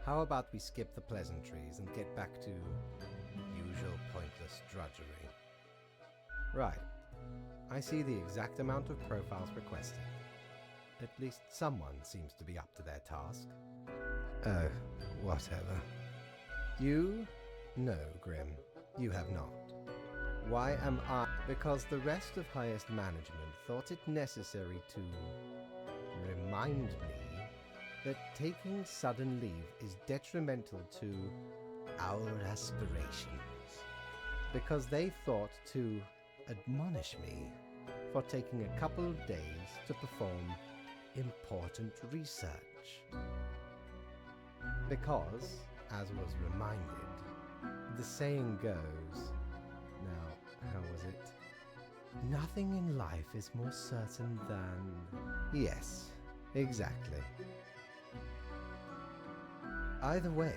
How about we skip the pleasantries and get back to usual pointless drudgery? Right. I see the exact amount of profiles requested. At least someone seems to be up to their task. Oh, whatever. You? No, Grim. You have not. Why am I? Because the rest of highest management thought it necessary to remind me that taking sudden leave is detrimental to our aspirations. Because they thought to admonish me for taking a couple of days to perform important research. Because, as was reminded, the saying goes, now, how was it? Nothing in life is more certain than... Yes, exactly. Either way,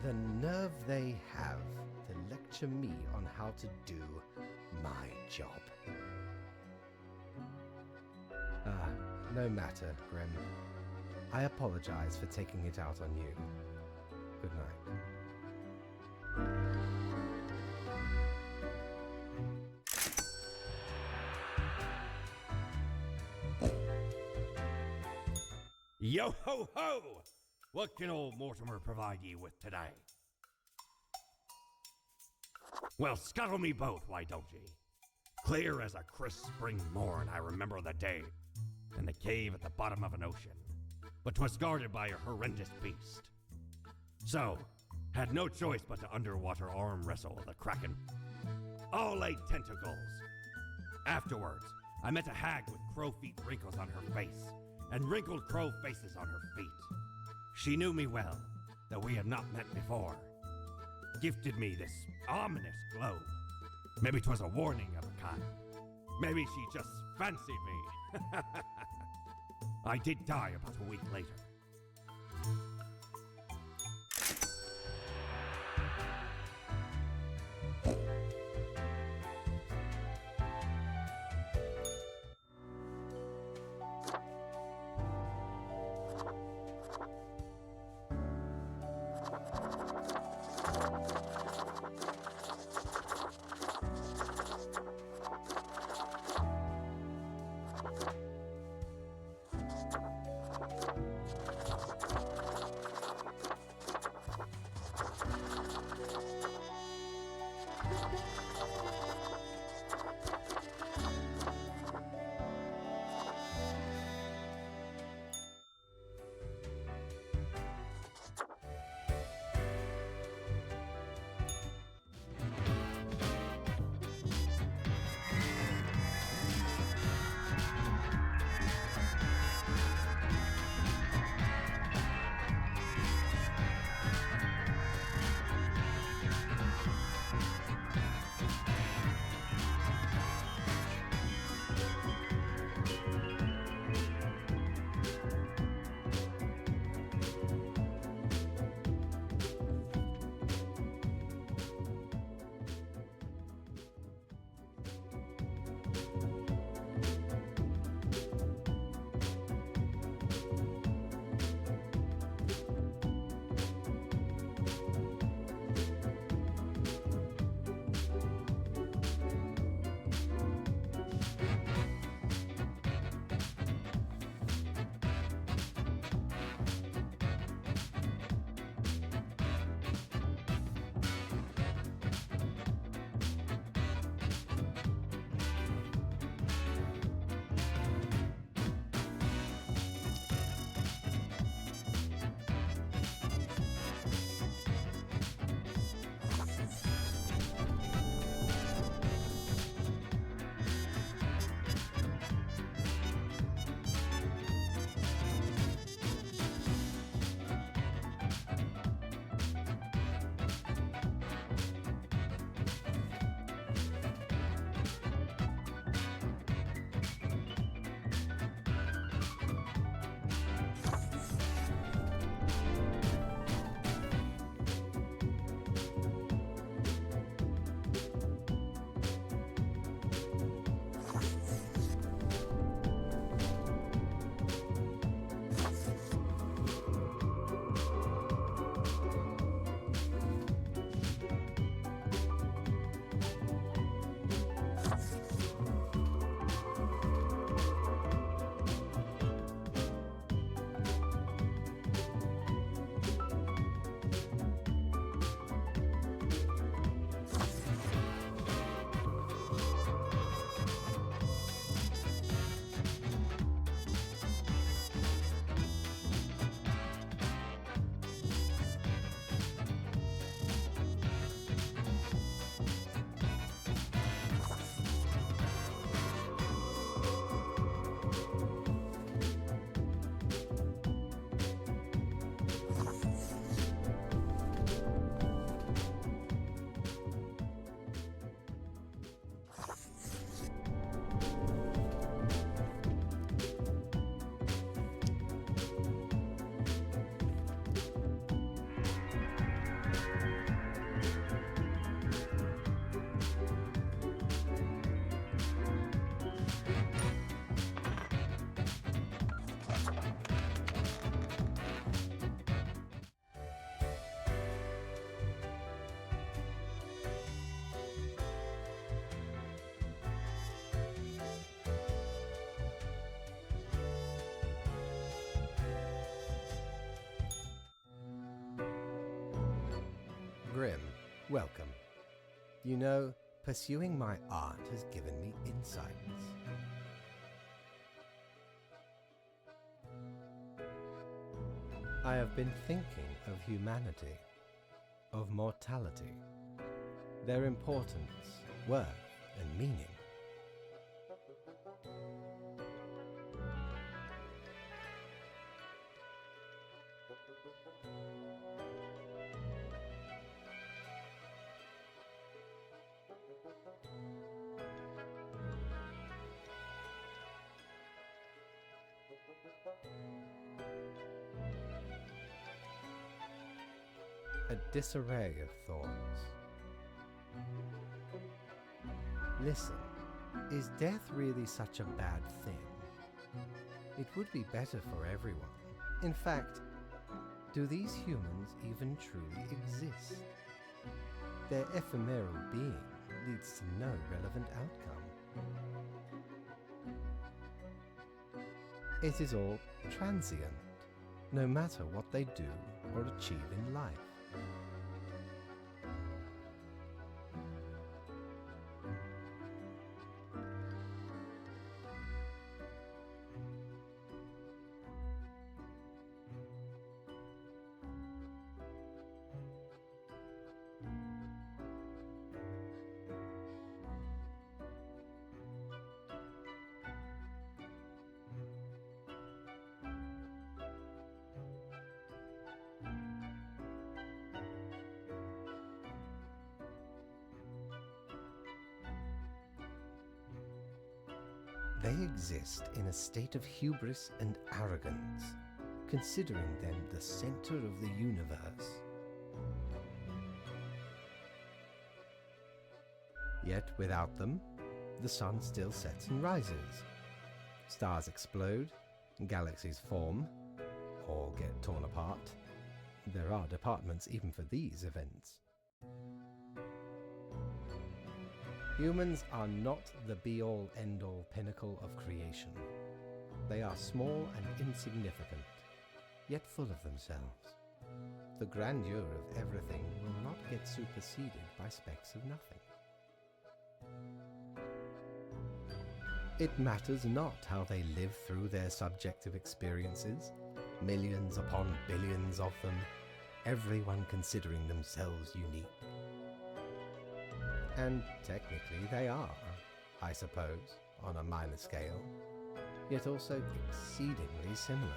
the nerve they have to lecture me on how to do my job. No matter, Grim. I apologize for taking it out on you. Good night. Yo ho ho! What can old Mortimer provide ye with today? Well, scuttle me both, why don't ye? Clear as a crisp spring morn, I remember the day, in the cave at the bottom of an ocean, but 'twas guarded by a horrendous beast. So, had no choice but to underwater arm wrestle the Kraken. All 8 tentacles. Afterwards, I met a hag with crow feet wrinkles on her face, and wrinkled crow faces on her feet. She knew me well, though we had not met before. Gifted me this ominous globe. Maybe 'twas a warning of a kind. Maybe she just fancied me. I did die about a week later. Grim, welcome. You know, pursuing my art has given me insights. I have been thinking of humanity, of mortality, their importance, worth, and meaning. A disarray of thoughts. Listen, is death really such a bad thing? It would be better for everyone. In fact, do these humans even truly exist? Their ephemeral being leads to no relevant outcome. It is all transient, no matter what they do or achieve in life. They exist in a state of hubris and arrogance, considering them the center of the universe. Yet without them, the sun still sets and rises. Stars explode, galaxies form, or get torn apart. There are departments even for these events. Humans are not the be-all, end-all pinnacle of creation. They are small and insignificant, yet full of themselves. The grandeur of everything will not get superseded by specks of nothing. It matters not how they live through their subjective experiences, millions upon billions of them, everyone considering themselves unique. And technically they are, I suppose, on a minor scale, yet also exceedingly similar,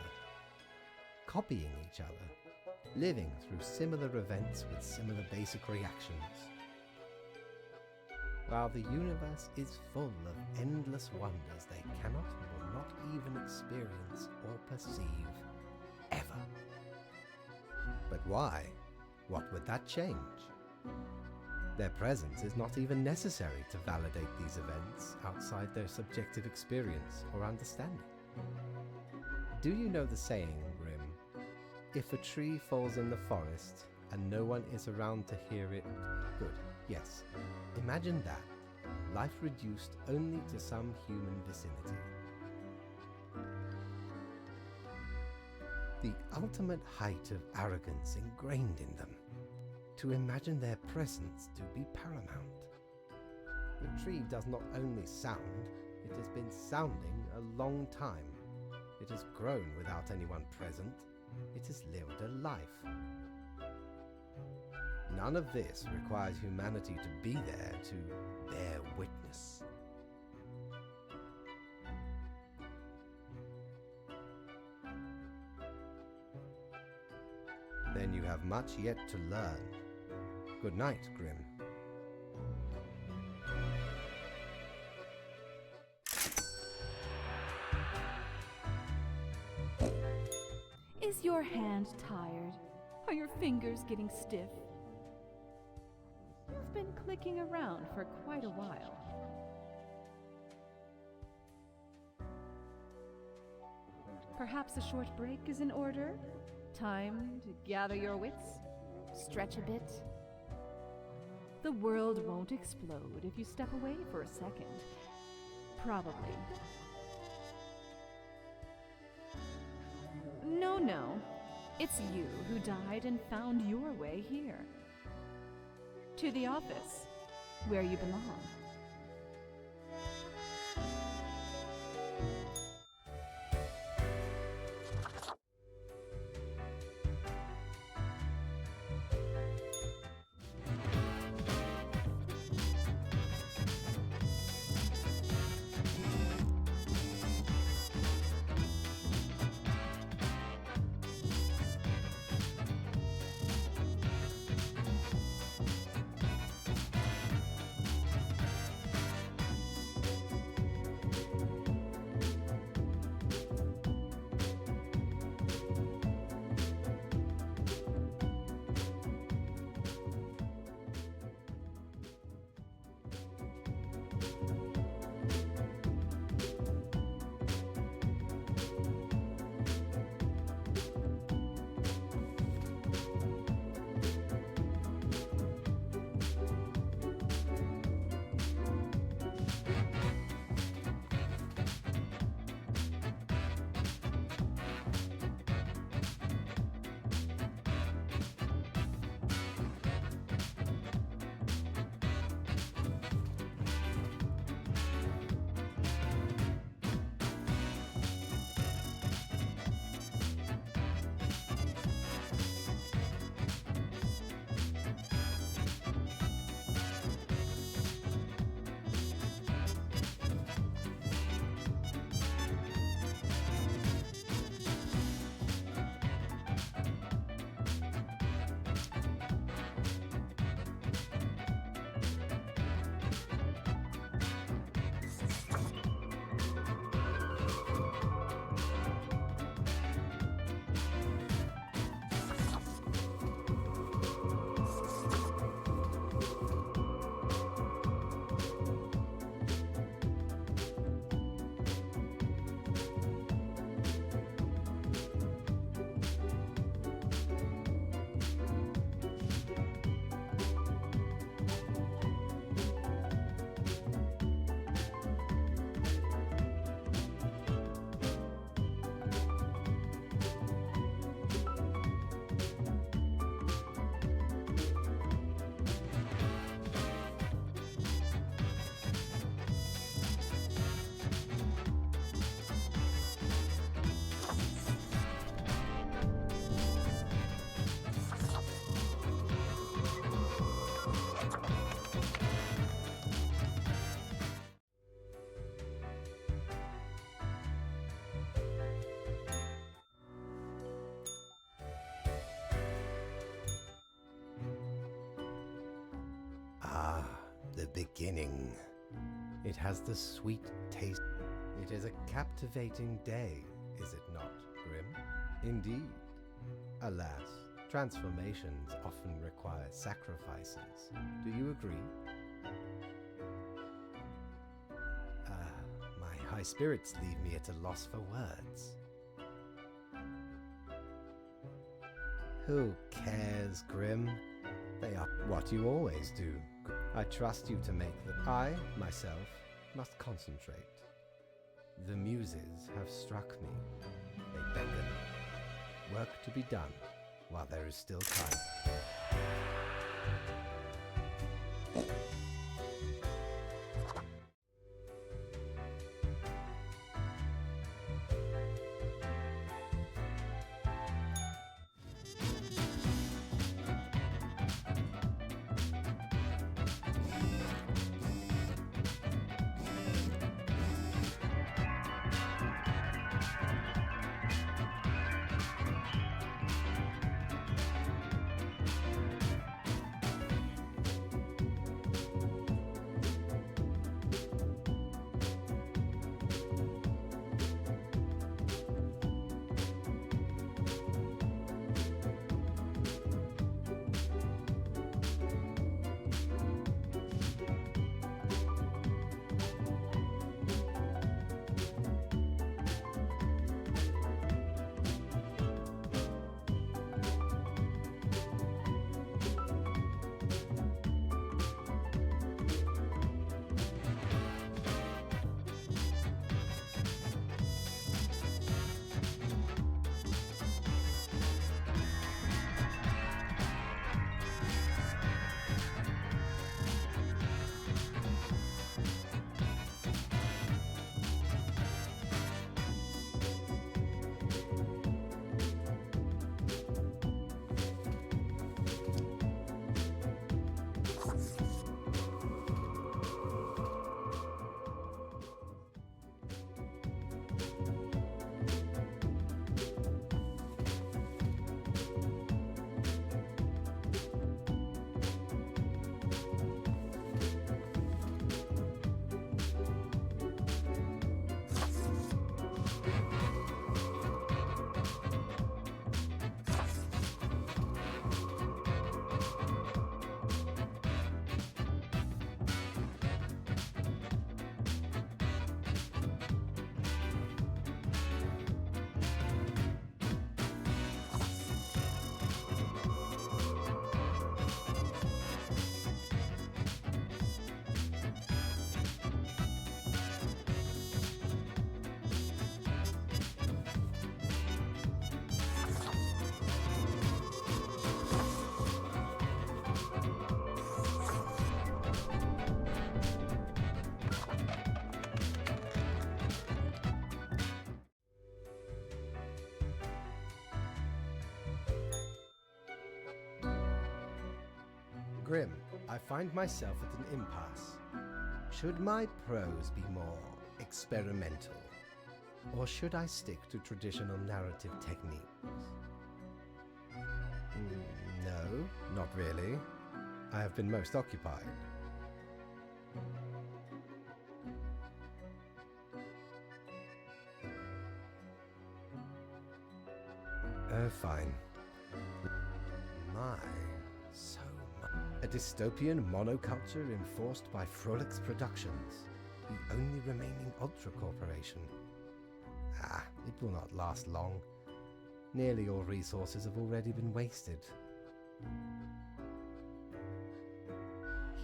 copying each other, living through similar events with similar basic reactions. While the universe is full of endless wonders they cannot or not even experience or perceive, ever. But why? What would that change? Their presence is not even necessary to validate these events outside their subjective experience or understanding. Do you know the saying, Grim? If a tree falls in the forest and no one is around to hear it, good, yes. Imagine that, life reduced only to some human vicinity. The ultimate height of arrogance ingrained in them. To imagine their presence to be paramount. The tree does not only sound, it has been sounding a long time. It has grown without anyone present. It has lived a life. None of this requires humanity to be there to bear witness. Then you have much yet to learn. Good night, Grim. Is your hand tired? Are your fingers getting stiff? You've been clicking around for quite a while. Perhaps a short break is in order? Time to gather your wits? Stretch a bit? The world won't explode if you step away for a second. Probably. No. It's you who died and found your way here. To the office, where you belong. The beginning. It has the sweet taste. It is a captivating day, is it not, Grim? Indeed. Alas, transformations often require sacrifices. Do you agree? My high spirits leave me at a loss for words. Who cares, Grim? They are what you always do. I trust you to make them. I, myself, must concentrate. The muses have struck me. They beckon. Work to be done while there is still time. Grim, I find myself at an impasse. Should my prose be more experimental? Or should I stick to traditional narrative techniques? No, not really. I have been most occupied. Fine. So much. A dystopian monoculture enforced by Frolix Productions, the only remaining Ultra Corporation. It will not last long. Nearly all resources have already been wasted.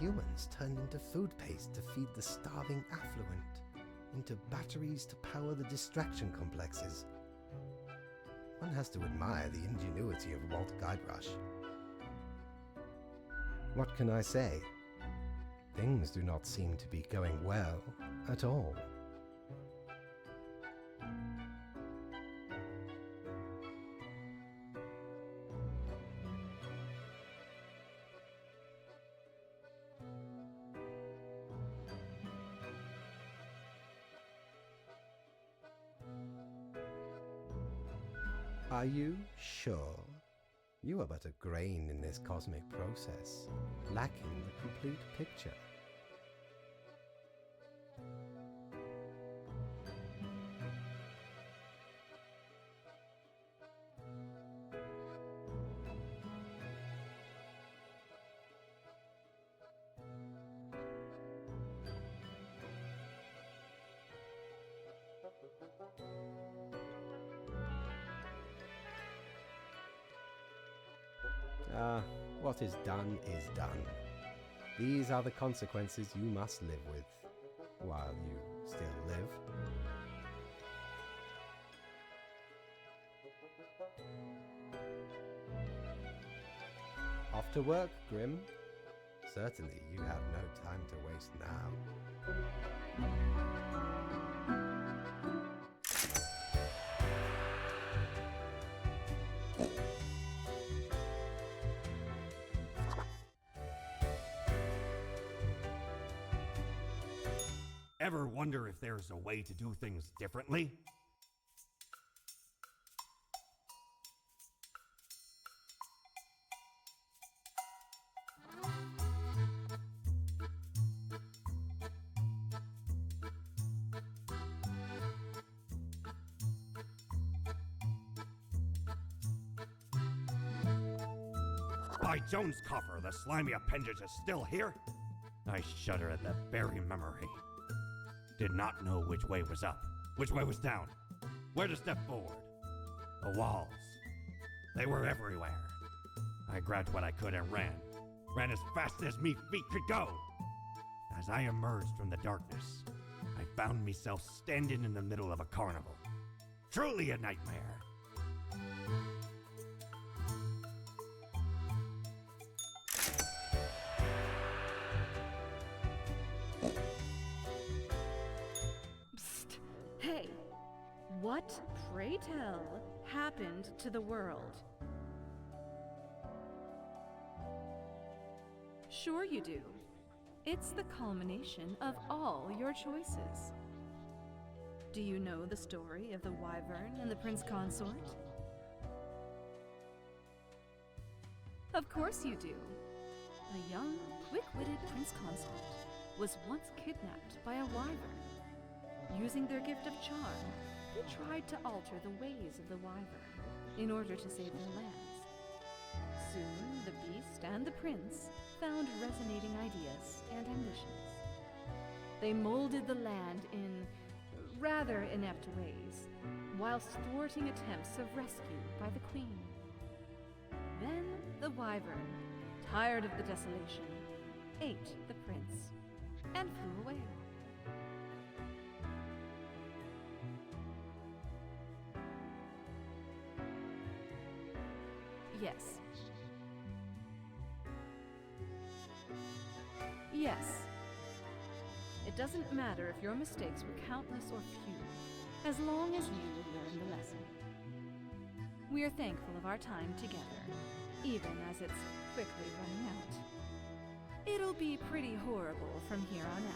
Humans turned into food paste to feed the starving affluent, into batteries to power the distraction complexes. One has to admire the ingenuity of Walt Guybrush. What can I say? Things do not seem to be going well at all. Are you sure? You are but a grain in this cosmic process, lacking the complete picture. What is done is done. These are the consequences you must live with, while you still live. Off to work, Grim. Certainly you have no time to waste now. Ever wonder if there's a way to do things differently? By Jones' coffer, the slimy appendage is still here? I shudder at the very memory. Did not know which way was up, which way was down, where to step forward. The walls, they were everywhere. I grabbed what I could and ran as fast as me feet could go. As I emerged from the darkness, I found myself standing in the middle of a carnival. Truly a nightmare. Hey, what, pray tell, happened to the world? Sure you do. It's the culmination of all your choices. Do you know the story of the Wyvern and the Prince Consort? Of course you do. A young, quick-witted Prince Consort was once kidnapped by a Wyvern. Using their gift of charm, they tried to alter the ways of the Wyvern in order to save their lands. Soon, the beast and the prince found resonating ideas and ambitions. They molded the land in rather inept ways, whilst thwarting attempts of rescue by the queen. Then the Wyvern, tired of the desolation, ate the prince and flew away. Yes. Yes. It doesn't matter if your mistakes were countless or few, as long as you learn the lesson. We are thankful of our time together, even as it's quickly running out. It'll be pretty horrible from here on out.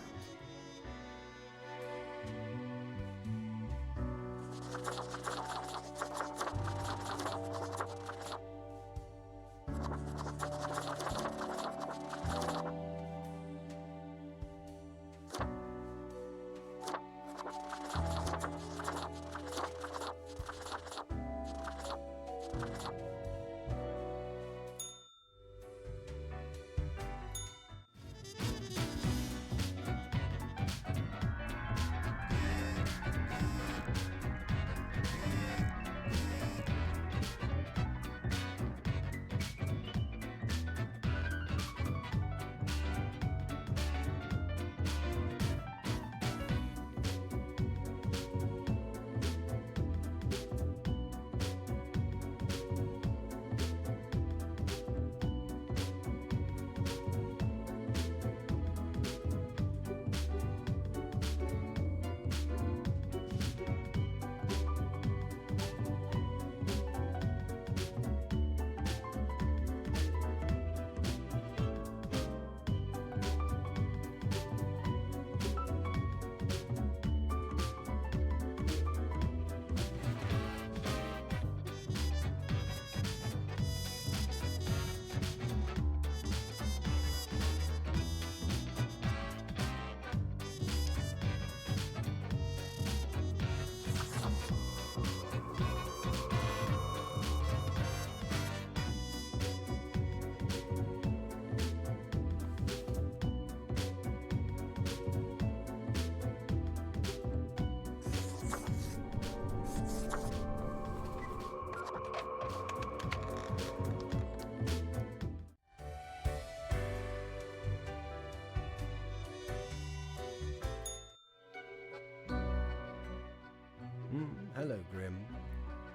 Hello, Grim.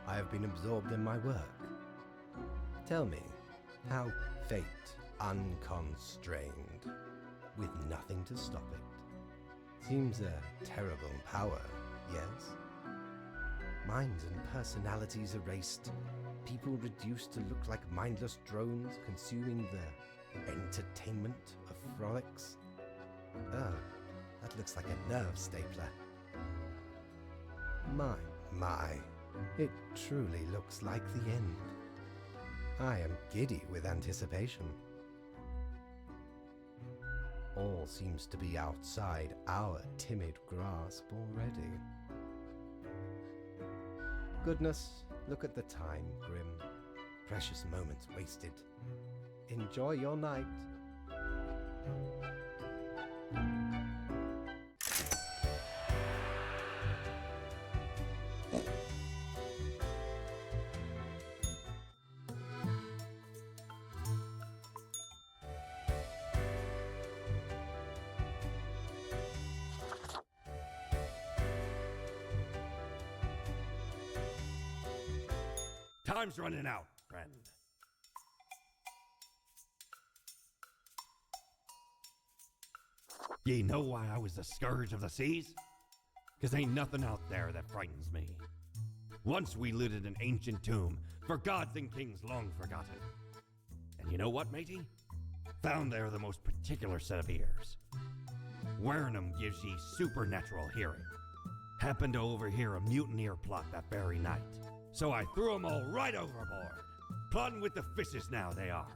I have been absorbed in my work. Tell me, how fate unconstrained, with nothing to stop it? Seems a terrible power, yes? Minds and personalities erased, people reduced to look like mindless drones consuming the entertainment of frolics. Oh, that looks like a nerve stapler. My, it truly looks like the end. I am giddy with anticipation. All seems to be outside our timid grasp already. Goodness, look at the time, Grim. Precious moments wasted. Enjoy your night. Time's running out, friend. Ye know why I was the scourge of the seas? 'Cause ain't nothing out there that frightens me. Once we looted an ancient tomb for gods and kings long forgotten. And you know what, matey? Found there the most particular set of ears. Wearing 'em gives ye supernatural hearing. Happened to overhear a mutineer plot that very night. So I threw 'em all right overboard. Plotting with the fishes now they are.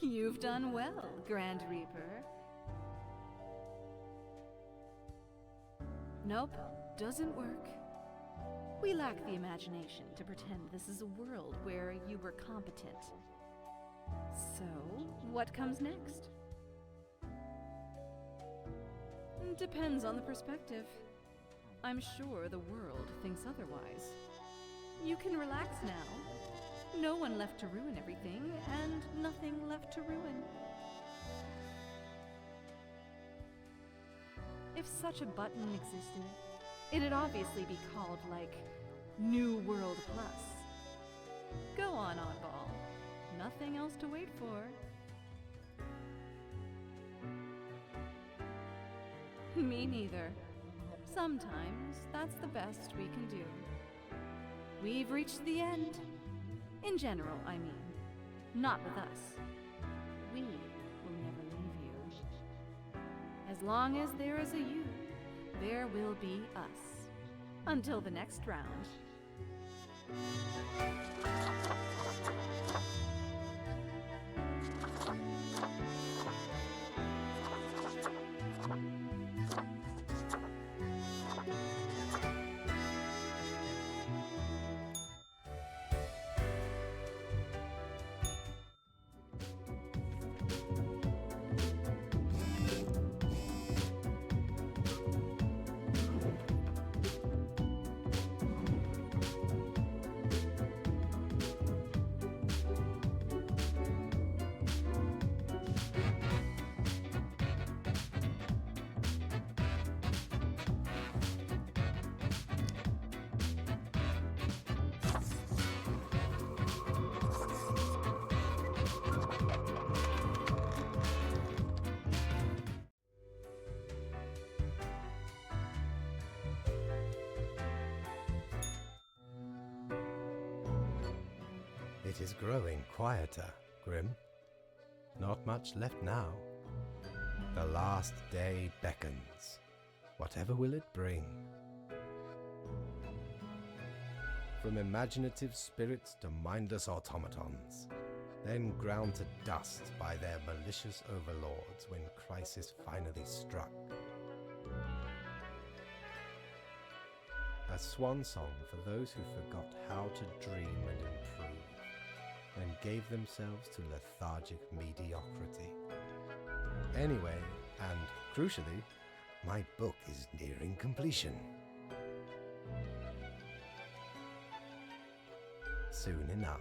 You've done well, Grand Reaper. Nope, doesn't work. We lack the imagination to pretend this is a world where you were competent. So, what comes next? Depends on the perspective. I'm sure the world thinks otherwise. You can relax now. No one left to ruin everything, and nothing left to ruin. If such a button existed, it'd obviously be called, like, New World Plus. Go on, Oddball. Nothing else to wait for. Me neither. Sometimes that's the best we can do. We've reached the end. In general, I mean. Not with us. We will never leave you. As long as there is a you, there will be us. Until the next round. It is growing quieter, Grim. Not much left now. The last day beckons. Whatever will it bring? From imaginative spirits to mindless automatons, then ground to dust by their malicious overlords when crisis finally struck. A swan song for those who forgot how to dream and improve, and gave themselves to lethargic mediocrity. Anyway, and crucially, my book is nearing completion. Soon enough.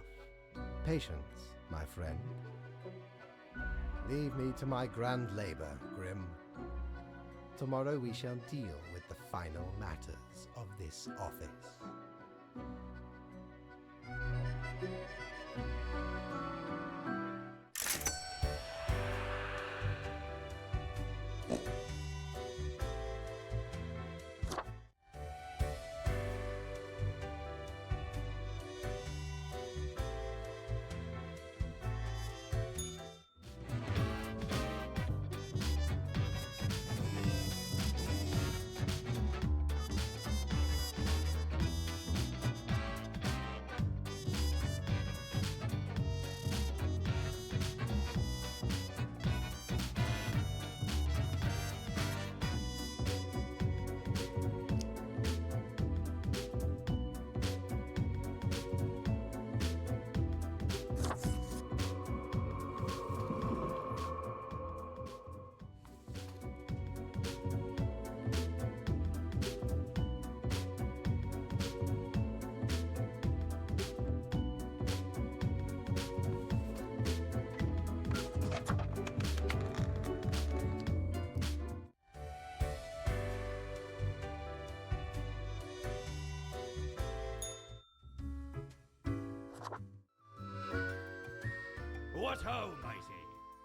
Patience, my friend. Leave me to my grand labor, Grim. Tomorrow we shall deal with the final matters of this office. What ho, mighty!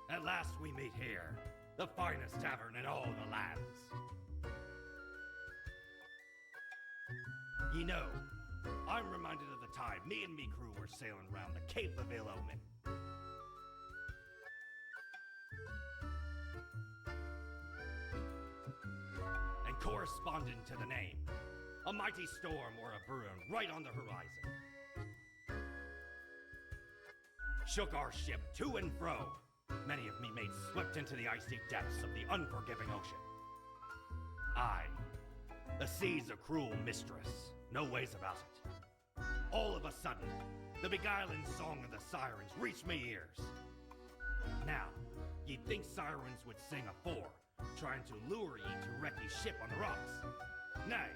At last we meet here, the finest tavern in all the lands. Ye know, I'm reminded of the time me and me crew were sailing round the Cape of Ill Omen. And corresponding to the name, a mighty storm or a brewing right on the horizon. Shook our ship to and fro. Many of me mates swept into the icy depths of the unforgiving ocean. Aye, the sea's a cruel mistress, no ways about it. All of a sudden, the beguiling song of the sirens reached me ears. Now, you'd think sirens would sing afore, trying to lure ye to wreck ye ship on the rocks. Nay,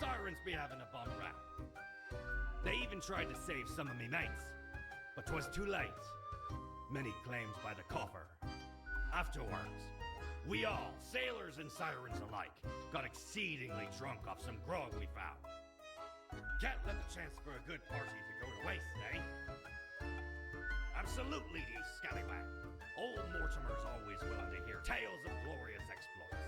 sirens be having a bum rap. They even tried to save some of me mates, but 'twas too late. Many claims by the coffer. Afterwards, we all, sailors and sirens alike, got exceedingly drunk off some grog we found. Can't let the chance for a good party to go to waste, eh? Absolutely, ye scallywag. Old Mortimer's always willing to hear tales of glorious exploits.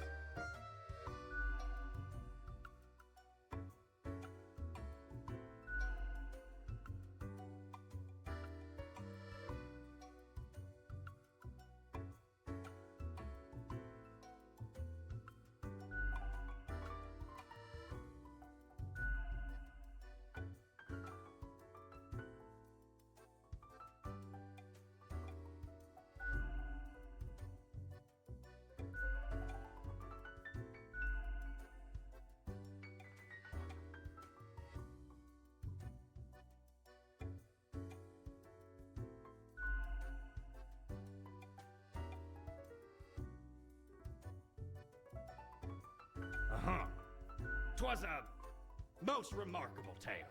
'Twas a most remarkable tale,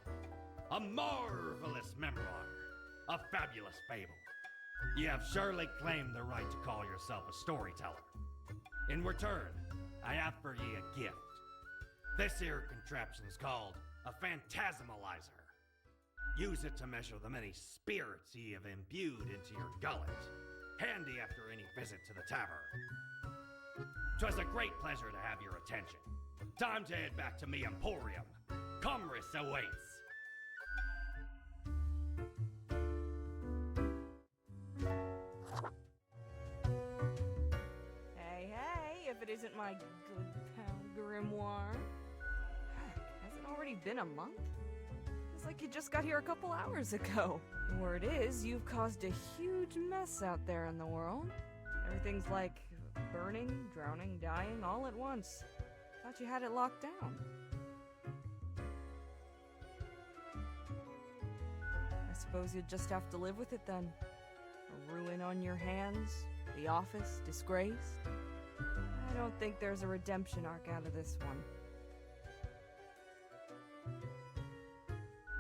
a marvelous memoir, a fabulous fable. Ye have surely claimed the right to call yourself a storyteller. In return, I have for ye a gift. This here contraption's called a phantasmalizer. Use it to measure the many spirits ye have imbued into your gullet, handy after any visit to the tavern. 'Twas a great pleasure to have your attention. Time to head back to me emporium. Commerce awaits. Hey, if it isn't my good pal Grimoire. Has it already been a month? It's like you just got here a couple hours ago. Word is, you've caused a huge mess out there in the world. Everything's like burning, drowning, dying all at once. Thought you had it locked down. I suppose you'd just have to live with it then. A ruin on your hands, the office disgraced. I don't think there's a redemption arc out of this one.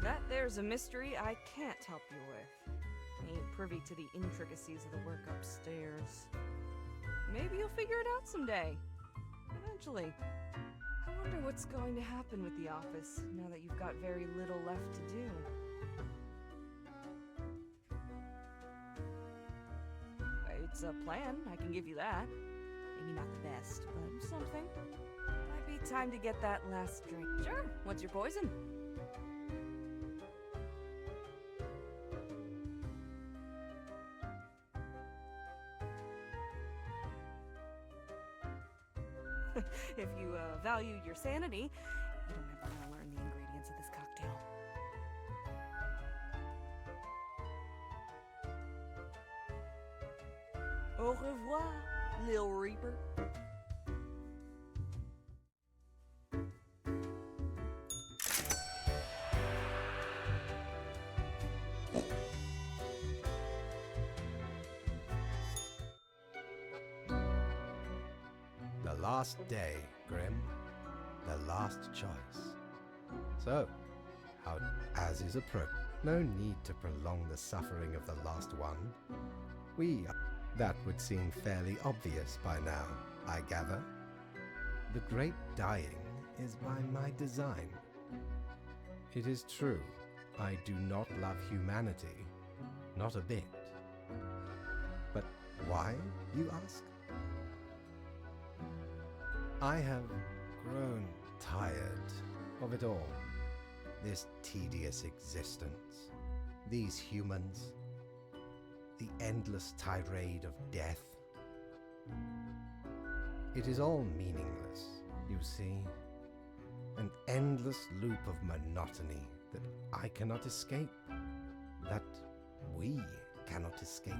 That there's a mystery I can't help you with. I ain't privy to the intricacies of the work upstairs. Maybe you'll figure it out someday. Eventually. I wonder what's going to happen with the office now that you've got very little left to do. It's a plan, I can give you that. Maybe not the best, but something. Might be time to get that last drink. Sure, what's your poison? If you value your sanity, you don't ever want to learn the ingredients of this cocktail. Au revoir, Lil Reaper. The last day, Grim. The last choice. So, how as is appropriate. No need to prolong the suffering of the last one. That would seem fairly obvious by now, I gather. The great dying is by my design. It is true, I do not love humanity, not a bit. But why, you ask? I have grown tired of it all. This tedious existence, these humans, the endless tirade of death. It is all meaningless, you see. An endless loop of monotony that I cannot escape, that we cannot escape.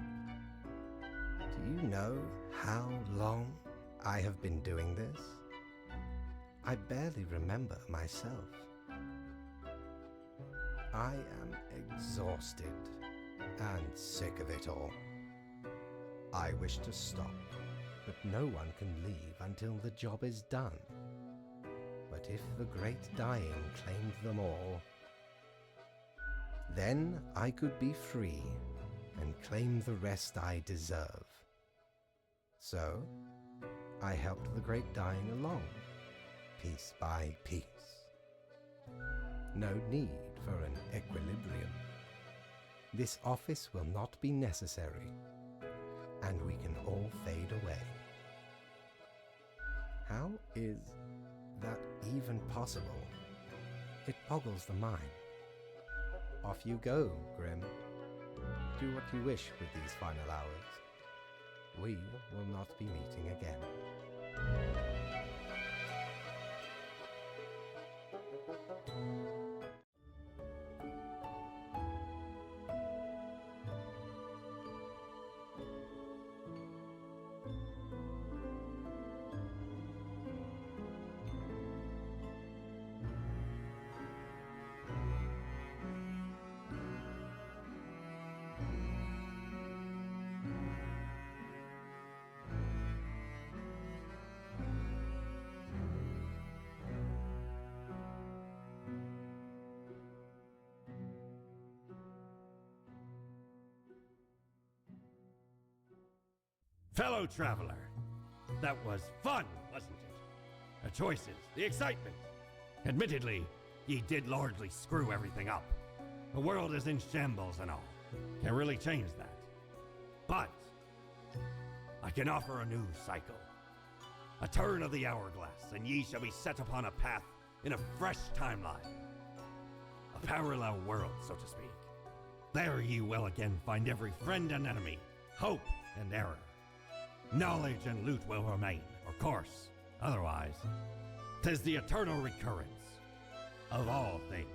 Do you know how long I have been doing this? I barely remember myself. I am exhausted and sick of it all. I wish to stop, but no one can leave until the job is done. But if the great dying claimed them all, then I could be free and claim the rest I deserve. So, I helped the great dying along, piece by piece. No need for an equilibrium. This office will not be necessary, and we can all fade away. How is that even possible? It boggles the mind. Off you go, Grim. Do what you wish with these final hours. We will not be meeting again. Fellow traveler, that was fun, wasn't it? The choices, the excitement. Admittedly, ye did largely screw everything up. The world is in shambles and all. Can't really change that. But I can offer a new cycle. A turn of the hourglass, and ye shall be set upon a path in a fresh timeline. A parallel world, so to speak. There ye will again find every friend and enemy, hope and error. Knowledge and loot will remain, of course. Otherwise, 'tis the eternal recurrence of all things.